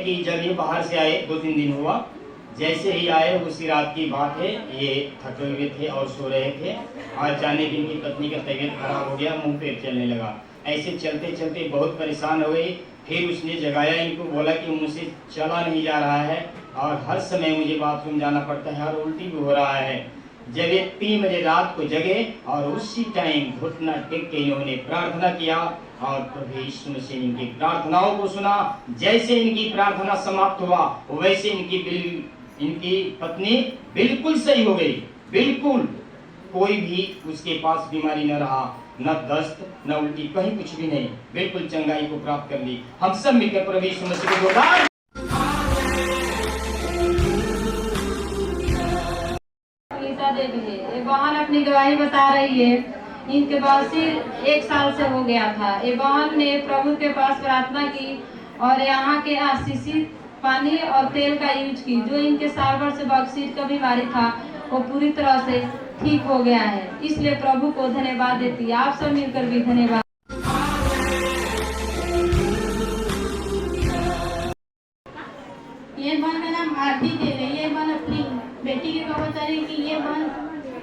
कि जब ये बाहर से आए 2-3 दिन हुआ, जैसे ही आए उसी रात की बात है, ये थके हुए थे और सो रहे थे। आज जाने की इनकी पत्नी का तबीयत खराब हो गया, मुंह पे चलने लगा। ऐसे चलते चलते बहुत परेशान हो गई। फिर उसने जगाया इनको, बोला कि मुझसे चला नहीं जा रहा है और हर समय मुझे बाथरूम जाना पड़ता है और उल्टी भी हो रहा है। जब ये 3 बजे रात को जगे और उसी टाइम घुटना टेक के इन्होंने प्रार्थना किया और प्रभु यीशु मसीह इनकी प्रार्थनाओं को सुना। जैसे इनकी प्रार्थना समाप्त हुआ वैसे इनकी पत्नी बिल्कुल सही हो गई। बिल्कुल कोई भी उसके पास बीमारी न रहा, न दस्त न उल्टी, कहीं कुछ भी नहीं, बिल्कुल चंगाई को प्राप्त कर ली। हम सब मिलकर प्रभु यीशु मसीह को जोरदार देवी है। ये बहन अपनी गवाही बता रही है। इनके बवासीर 1 साल से हो गया था। ये बहन ने प्रभु के पास प्रार्थना की और यहाँ के आशीषित पानी और तेल का यूज की। जो इनके साल भर से बवासीर का बीमारी था वो पूरी तरह से ठीक हो गया है। इसलिए प्रभु को धन्यवाद देती है। आप सब मिलकर भी धन्यवाद। ये बहन का नाम आरती देवी। ये बहन अपनी बेटी के को बता रही कि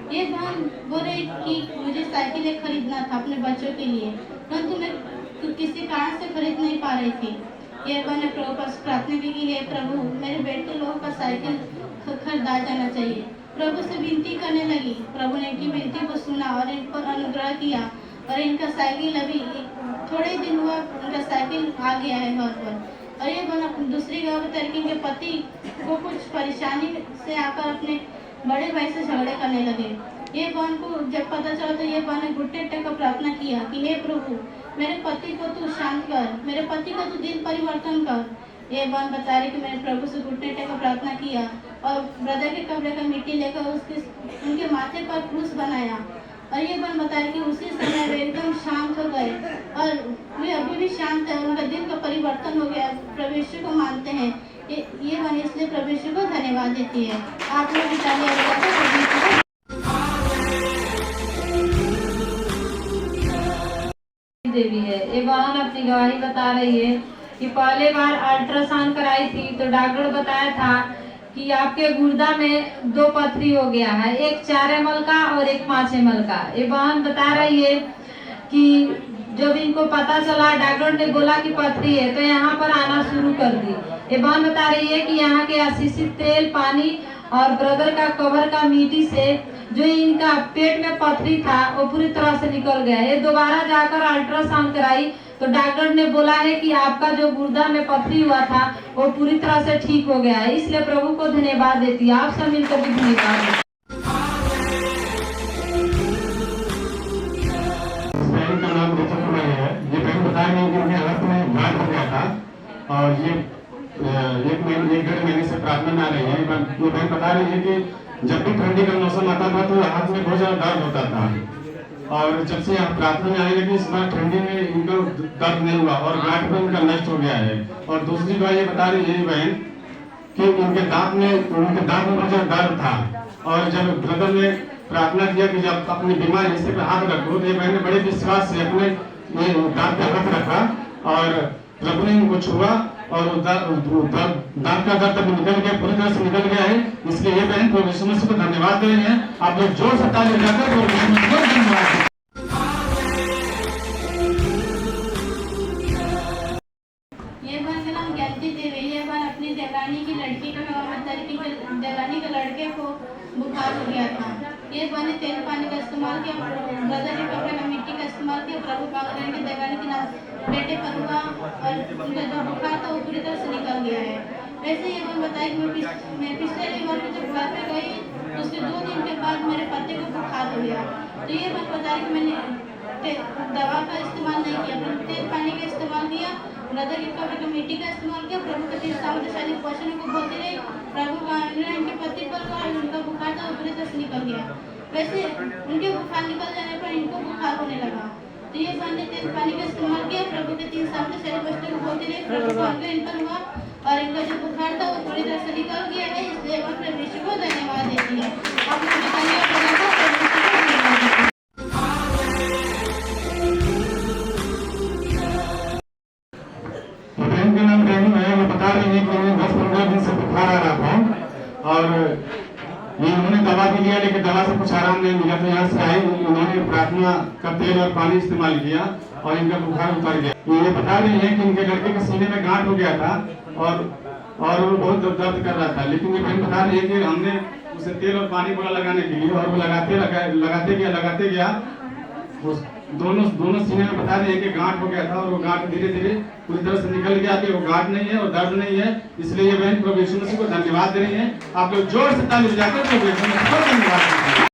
ये बहन बोल रही कि मुझे साइकिल खरीदना था अपने बच्चों के लिए, परंतु मैं किसी कारण से खरीद नहीं पा रही थी। ये बहन ने प्रभु पर प्रार्थना की कि हे प्रभु, मेरे बेटे लोगों का साइकिल खरीदा जाना चाहिए। प्रभु से विनती करने लगी। प्रभु ने इनकी विनती को सुना और इन पर अनुग्रह किया और इनका साइकिल अभी थोड़े दिन हुआ इनका साइकिल आ गया है घर पर। और ये बहन दूसरी गवाह बता रही कि इनके पति को कुछ परेशानी से आकर अपने बड़े भाई से झगड़े करने लगे। ये बहन को जब पता चला तो ये बहन ने घुटने टेक कर प्रार्थना किया कि हे प्रभु, मेरे पति को तू शांत कर, मेरे पति का तू दिल परिवर्तन कर। ये बहन बता रही कि मैंने प्रभु से घुटने टेक कर प्रार्थना किया और ब्रदर के कपड़े का मिट्टी लेकर उनके माथे पर क्रूस बनाया। और ये बहन बता रही कि उसी समय वे एकदम शांत हो गए और वे अभी भी शांत है। उनका दिल का परिवर्तन हो गया, प्रभु यीशु को मानते हैं। ये बहन इसलिए प्रभु यीशु को धन्यवाद देती है। आप लोग भी तालियां देवी है। ये बहन अपनी गवाही बता रही है कि पहले बार अल्ट्रासाउंड कराई थी तो डॉक्टर बताया था कि आपके गुर्दा में 2 पथरी हो गया है, एक 4 ml का और एक 5 ml का। ये बहन बता रही है कि जब इनको पता चला डॉक्टर ने बोला कि पथरी है तो यहाँ पर आना शुरू कर दी। ये बहन बता रही है कि यहाँ के आशीषित तेल, पानी और ब्रदर का कवर का मिट्टी से जो इनका पेट में पथरी था वो पूरी तरह से निकल गया। ये दोबारा जाकर अल्ट्रासाउंड कराई तो डॉक्टर ने बोला है कि आपका जो गुर्दा में पथरी हुआ था वो पूरी तरह से ठीक हो गया है। इसलिए प्रभु को धन्यवाद देती है। आप सब मिलकर भी धन्यवाद। का नाम है। ये बहन बता रही है कि उनके हाथ में गांठ हो गया था और ये 1-1.5 महीने से प्रार्थना में आ रही है। ये बहन बता रही है कि जब भी ठंडी का मौसम आता था तो हाथ में बहुत ज्यादा दर्द होता था और जब से यहाँ प्रार्थना में आने लगी इस बार ठंडी में इनको दर्द नहीं हुआ और गांठ भी उनका नष्ट हो गया है। और दूसरी बात ये बता रही है बहन कि उनके दांत में बहुत ज्यादा दर्द था और जब ब्रदर ने प्रार्थना किया कि जब अपनी बीमारी हिस्से पे हाथ रखो तो ये बहन ने बड़े विश्वास से अपने दांत पे हाथ रखा और प्रभु ने उनको छुआ और दांत का दर्द तब निकल गया, पूरी तरह से निकल गया है। इसलिए ये बहन प्रभु यीशु मसीह को धन्यवाद दे रहे हैं। आप लोग जोर से ताली बजाकर प्रभु यीशु मसीह को धन्यवाद दें। ये बहन का नाम ज्ञानती देवी। ये बहन अपनी देवरानी की लड़की का देवरानी के लड़के को बुखार हो गया था। ये बहन ने तेल पानी का इस्तेमाल किया, ब्रदर के कपड़े में मिट्टी का इस्तेमाल किया। प्रभु पावन के देवरानी के बेटे पर हुआ और उनका जो बुखार था वो पूरी तरह से निकल गया है। वैसे ये बहन बताई कि मैं पिछले रविवार को जब घर पे गई तो उसके 2 दिन के बाद मेरे पति को बुखार हो गया। तो ये बहन बताई कि मैंने दवा का इस्तेमाल नहीं किया, तेल पानी का इस्तेमाल किया, ब्रदर के कपड़े का मिट्टी का इस्तेमाल किया। प्रभु के 3 सामर्थ्यशाली वचनों को बोलती रही। प्रभु का इनके पति पर उनका बुखार था पूरी तरह से निकल गया। वैसे उनके बुखार निकल जाने पर इनको बुखार होने लगा। तो ये बहन ने तेल पानी का इस्तेमाल किया, प्रभु के 3 सामर्थ्यशाली वचनों को बोलती रही। प्रभु का इन पर हुआ और इनका जो बुखार था वो पूरी तरह से निकल गया है। इसलिए वह प्रभु यीशु को धन्यवाद देती है। आप लोग बहन का नाम रेणु है। वो बता रही है कि से कुछ आराम नहीं मिला, तो यहाँ से आई, उन्होंने प्रार्थना का तेल और पानी इस्तेमाल किया और इनका बुखार उतर गया। ये बता रही है कि इनके लड़के के सीने में गांठ हो गया था और वो बहुत दर्द कर रहा था, लेकिन ये बहन बता रही है कि हमने उसे तेल और पानी बोला लगाने के लिए, और वो लगाते गया उस दोनों सीने में बता रही है कि गांठ हो गया था, और वो गांठ धीरे धीरे पूरी तरह से निकल गया कि वो गांठ नहीं है और दर्द नहीं है। इसलिए ये बहन प्रभु यीशु मसीह को धन्यवाद दे रही है। आप लोग जोर से ताली बजाकर प्रभु यीशु मसीह को धन्यवाद दें।